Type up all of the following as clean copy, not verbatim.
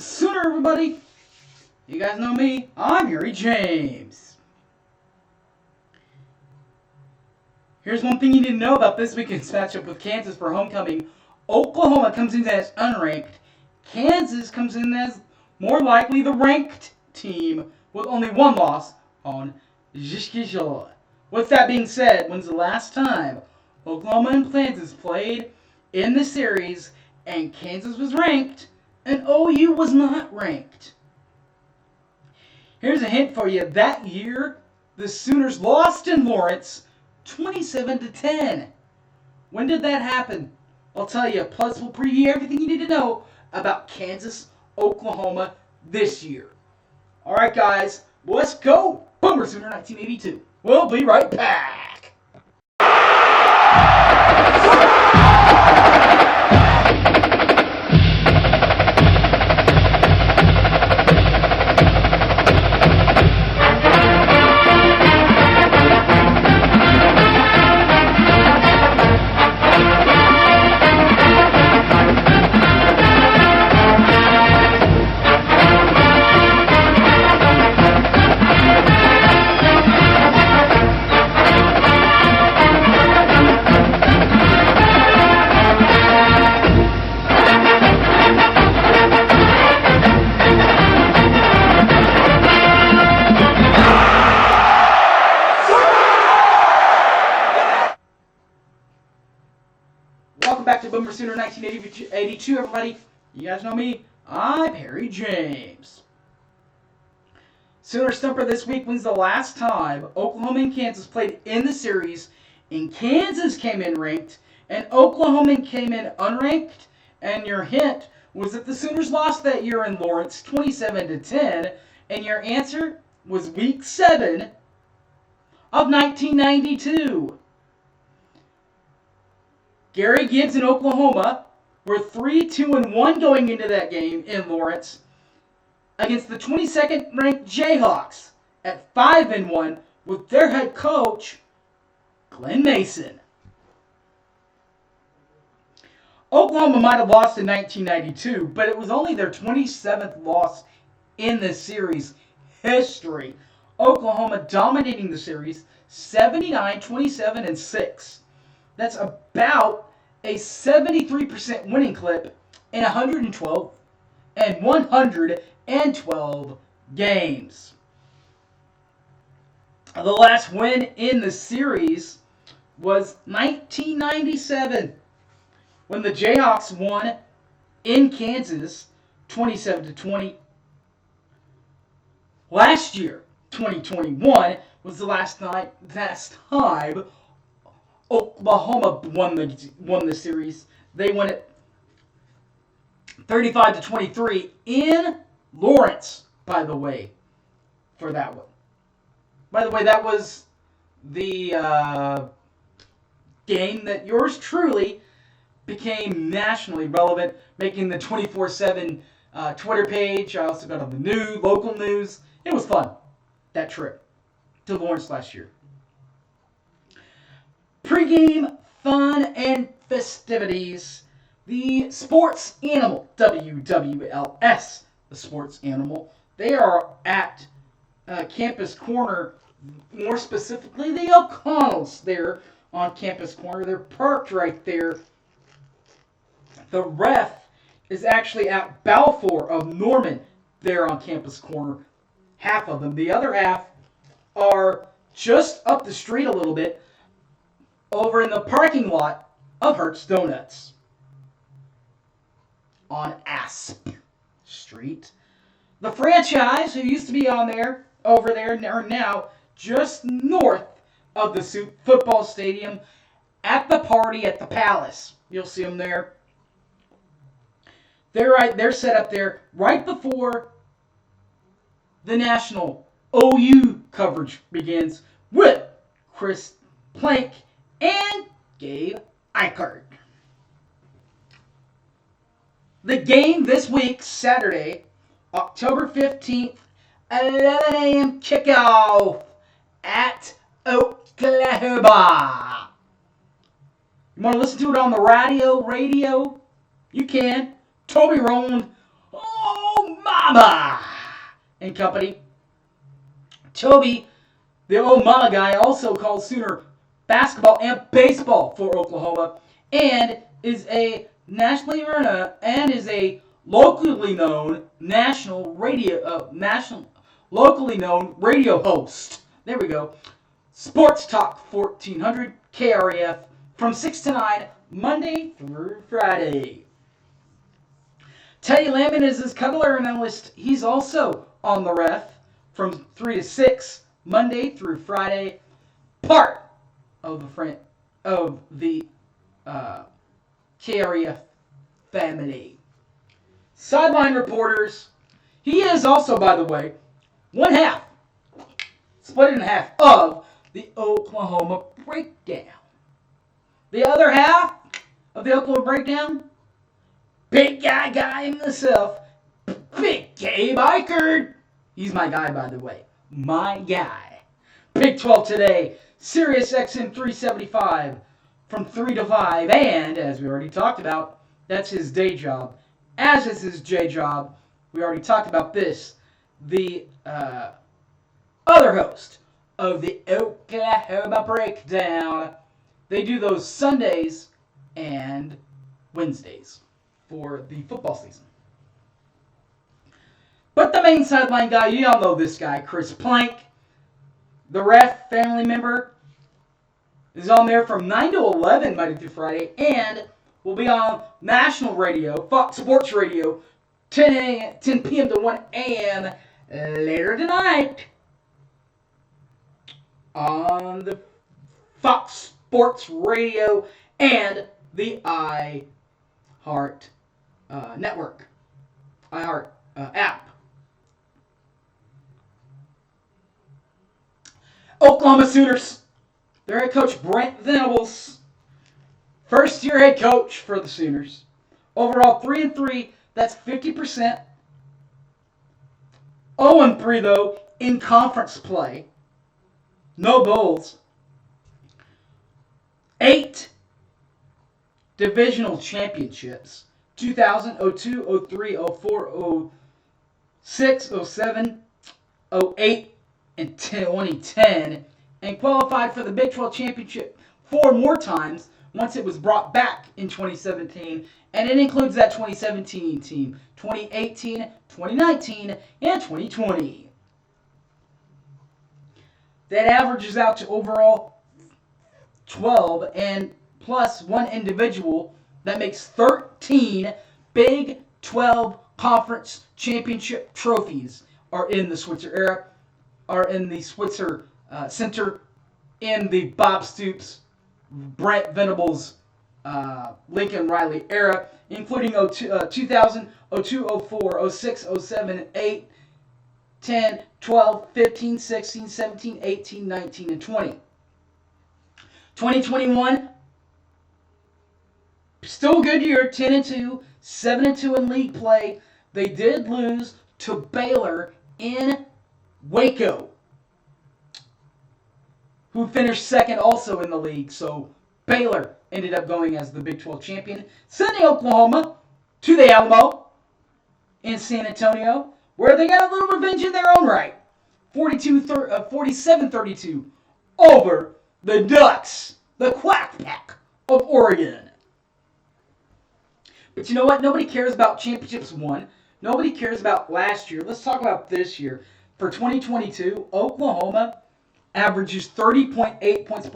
Sooner, everybody. You guys know me. I'm Harry James. Here's one thing you need to know about this weekend's matchup with Kansas for homecoming. Oklahoma comes in as unranked. Kansas comes in as more likely the ranked team with only one loss on Jishkishal. With that being said, when's the last time Oklahoma and Kansas played in the series and Kansas was ranked and OU was not ranked? Here's a hint for you. That year, the Sooners lost in Lawrence 27-10. When did that happen? I'll tell you. Plus, we'll preview everything you need to know about Kansas, Oklahoma this year. All right, guys, let's go. Boomer Sooner 1982. We'll be right back. Welcome back to Boomer Sooner 1982, everybody. You guys know me. I'm Harry James. Sooner Stumper this week. When's the last time Oklahoma and Kansas played in the series and Kansas came in ranked and Oklahoma came in unranked? And your hint was that the Sooners lost that year in Lawrence 27-10, and your answer was Week 7 of 1992. Gary Gibbs and Oklahoma were 3-2-1 going into that game in Lawrence against the 22nd ranked Jayhawks at 5-1 with their head coach, Glenn Mason. Oklahoma might have lost in 1992, but it was only their 27th loss in the series history. Oklahoma dominating the series 79-27-6. That's about a 73% winning clip in 112 games. The last win in the series was 1997 when the Jayhawks won in Kansas 27-20. Last year, 2021, was the last time Oklahoma won the series. They won it 35-23 in Lawrence, by the way, for that one. By the way, that was the game that yours truly became nationally relevant, making the 24/7 Twitter page. I also got on the local news. It was fun, that trip to Lawrence last year. Pre-game fun and festivities. The Sports Animal, WWLS, the Sports Animal, they are at Campus Corner, more specifically the O'Connells there on Campus Corner. They're parked right there. The ref is actually at Balfour of Norman there on Campus Corner. Half of them. The other half are just up the street a little bit, over in the parking lot of Hertz Donuts on Asp Street. The franchise, who used to be over there, are now just north of the football stadium at the party at the Palace. You'll see them there. They're set up there right before the national OU coverage begins with Chris Plank and Gabe Eichert. The game this week, Saturday, October 15th, 11 a.m. kickoff at Oklahoma. You want to listen to it on the radio? You can. Toby Rowland. Oh, Mama and company. Toby, the old mama guy, also calls Sooner basketball and baseball for Oklahoma, and is a nationally known and is a locally known locally known radio host. There we go. Sports Talk 1400 KREF from 6 to 9 Monday through Friday. Teddy Lamont is his color analyst. He's also on the ref from 3 to 6 Monday through Friday. Part of the KREF family. Sideline reporters. He is also, by the way, one half, split in half of the Oklahoma Breakdown. The other half of the Oklahoma Breakdown, big guy himself, Big Gabe Ikard. He's my guy, by the way. My guy. Big 12 today, Sirius XM 375 from 3 to 5. And, as we already talked about, that's his day job. As is his day job, we already talked about this, the other host of the Oklahoma Breakdown. They do those Sundays and Wednesdays for the football season. But the main sideline guy, you all know this guy, Chris Plank, the ref family member, is on there from 9 to 11 Monday through Friday, and will be on national radio, Fox Sports Radio, 10 p.m. to 1 a.m. later tonight on the Fox Sports Radio and the iHeart network, iHeart app. Oklahoma Sooners, their head coach Brent Venables, first-year head coach for the Sooners. Overall 3-3, that's 50%. 0-3 though in conference play. No bowls. 8 divisional championships. 2000, 02, 03, 04, 06, 07, 08, and 2010, and qualified for the Big 12 championship 4 more times once it was brought back in 2017, and it includes that 2017 team, 2018, 2019, and 2020. That averages out to overall 12 and plus one individual. That makes 13 Big 12 Conference Championship trophies are in the Switzer era, are in the Switzer Center, in the Bob Stoops, Brent Venables, Lincoln Riley era, including 2000, 02, 04, 06, 07, 8, 10, 12, 15, 16, 17, 18, 19, and 20. 2021, still a good year, 10-2, 7-2 in league play. They did lose to Baylor in Waco, who finished second also in the league. So Baylor ended up going as the Big 12 champion, sending Oklahoma to the Alamo in San Antonio, where they got a little revenge in their own right. 47-32 over the Ducks, the Quack Pack of Oregon. But you know what? Nobody cares about championships won. Nobody cares about last year. Let's talk about this year. For 2022, Oklahoma averages 30.8 points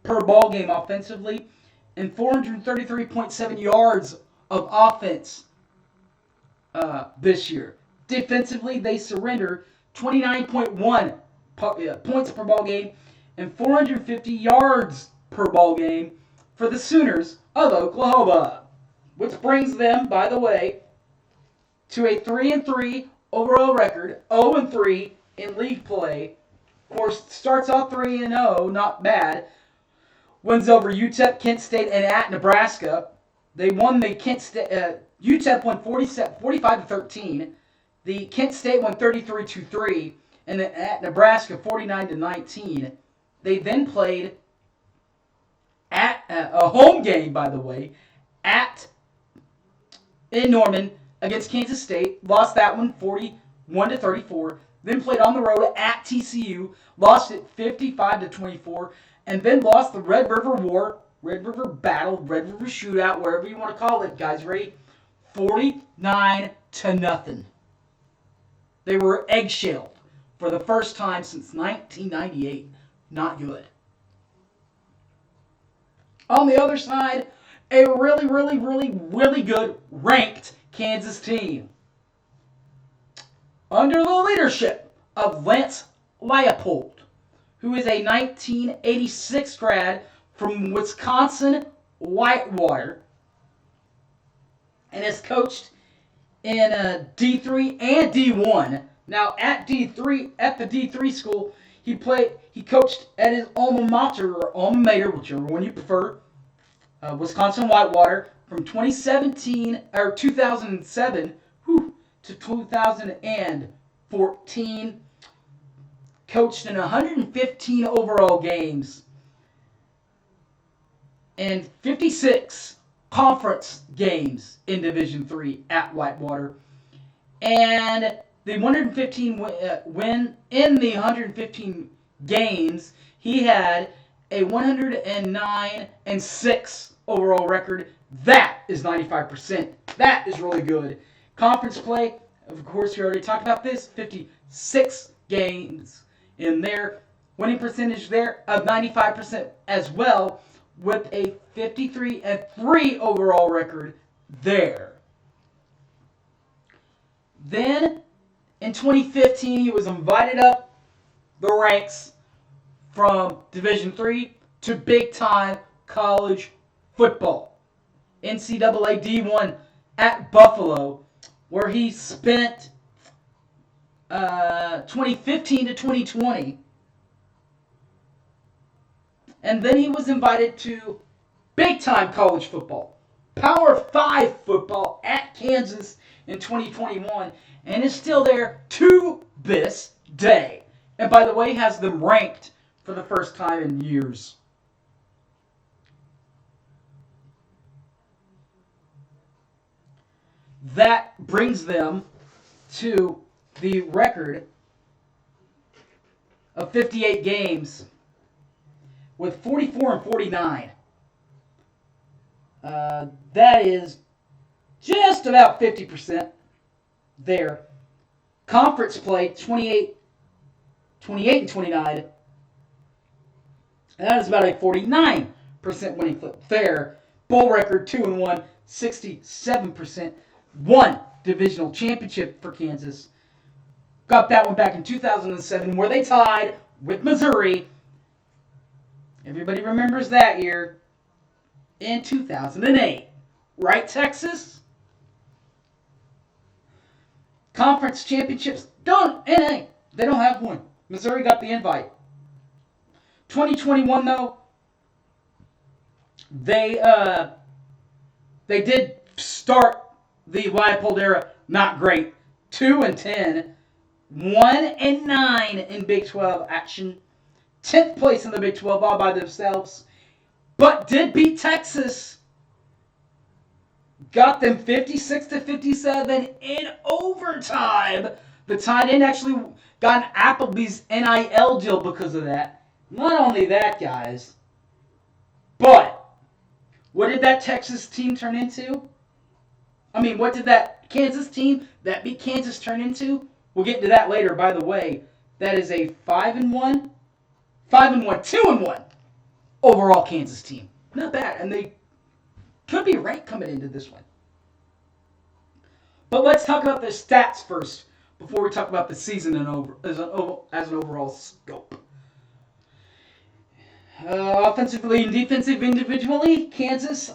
per ball game offensively and 433.7 yards of offense this year. Defensively, they surrender 29.1 points per ball game and 450 yards per ball game for the Sooners of Oklahoma, which brings them, by the way, to a 3-3 overall record, 0-3 in league play. Of course, starts off 3-0, not bad. Wins over UTEP, Kent State, and at Nebraska. They won the Kent State. UTEP won 45-13. The Kent State won 33-3, and at Nebraska 49-19. They then played at a home game, by the way, in Norman against Kansas State, lost that one 41-34. Then played on the road at TCU, lost it 55-24, and then lost the Red River War, Red River Battle, Red River Shootout, wherever you want to call it, guys. Ready? 49-0. They were eggshelled for the first time since 1998. Not good. On the other side, a really good ranked Kansas team. Under the leadership of Lance Leipold, who is a 1986 grad from Wisconsin Whitewater and has coached in D3 and D1. Now at the D3 school, he coached at his alma mater, whichever one you prefer, Wisconsin Whitewater, from 2007 to 2014. Coached in 115 overall games and 56 conference games in Division III at Whitewater. And the 115 in the 115 games, he had a 109-6 overall record. That is 95%. That is really good. Conference play, of course, we already talked about this. 56 games in there. Winning percentage there of 95% as well, with a 53-3 overall record there. Then, in 2015, he was invited up the ranks from Division III to big-time college football. NCAA D1 at Buffalo, where he spent 2015 to 2020. And then he was invited to big-time college football, Power 5 football at Kansas in 2021, and is still there to this day. And by the way, has them ranked for the first time in years. That brings them to the record of 58 games with 44-49. That is just about 50% there. Conference play, 28-29. That is about a 49% winning clip there. Bowl record, 2-1, 67%. Won divisional championship for Kansas. Got that one back in 2007, where they tied with Missouri. Everybody remembers that year. In 2008. Right, Texas? Conference championships they don't have one. Missouri got the invite. 2021 though, they did start the Leipold era not great. 2-10, 1-9 in Big 12 action, 10th place in the Big 12 all by themselves, but did beat Texas. Got them 56-57 in overtime. The tight end actually got an Applebee's NIL deal because of that. Not only that, guys, but what did that Texas team turn into? What did that Kansas team that beat Kansas turn into? We'll get to that later, by the way. That is a 2-1 overall Kansas team. Not bad, and they could be ranked coming into this one. But let's talk about the stats first before we talk about the season as an overall scope. Offensively and defensively individually, Kansas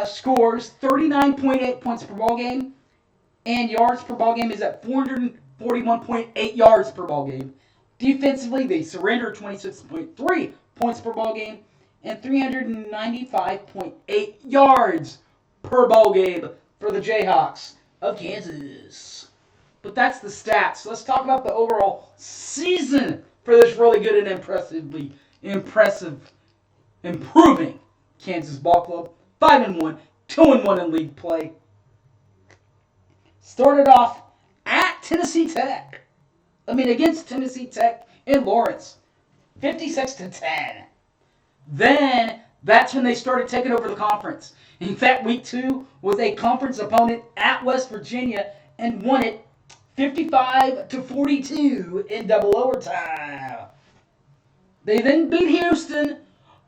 scores 39.8 points per ball game, and yards per ball game is at 441.8 yards per ball game. Defensively, they surrender 26.3 points per ball game and 395.8 yards per ball game for the Jayhawks of Kansas. But that's the stats. Let's talk about the overall season for this really good and improving Kansas ball club. 5-1, 2-1 in league play. started off at Tennessee Tech. Against Tennessee Tech in Lawrence. 56-10. Then, that's when they started taking over the conference. In fact, week 2 was a conference opponent at West Virginia and won it 55-42 in double overtime. They then beat Houston,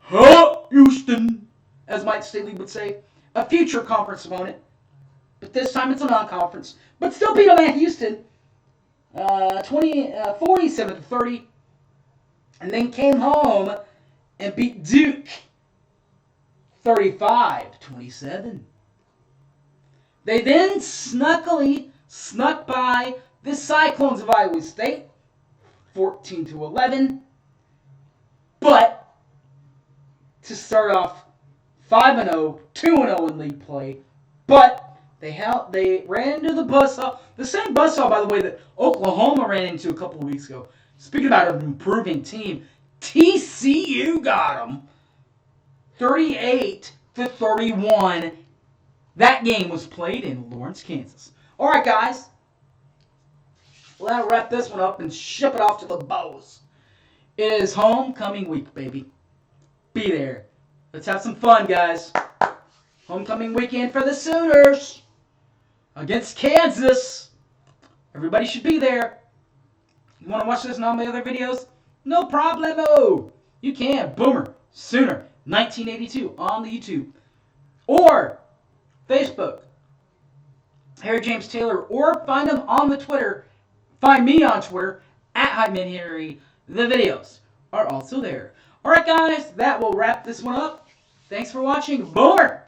Houston, as Mike Staley would say, a future conference opponent. But this time it's a non-conference. But still beat them at Houston, 47-30. And then came home and beat Duke, 35-27. They then snuck by the Cyclones of Iowa State, 14-11. But to start off 5-0, 2-0 in league play. But they ran into the buzzsaw. The same buzzsaw, by the way, that Oklahoma ran into a couple of weeks ago. Speaking about an improving team, TCU got them 38-31. That game was played in Lawrence, Kansas. All right, guys. Well, that'll wrap this one up and ship it off to the bows. It is homecoming week, baby. Be there. Let's have some fun, guys. Homecoming weekend for the Sooners against Kansas. Everybody should be there. You want to watch this and all my other videos? No problemo. You can. Boomer Sooner 1982 on the YouTube. Or Facebook. Harry James Taylor. Or find him on the Twitter. Find me on Twitter at HypeManHarry. The videos are also there. Alright guys, that will wrap this one up. Thanks for watching. Boomer!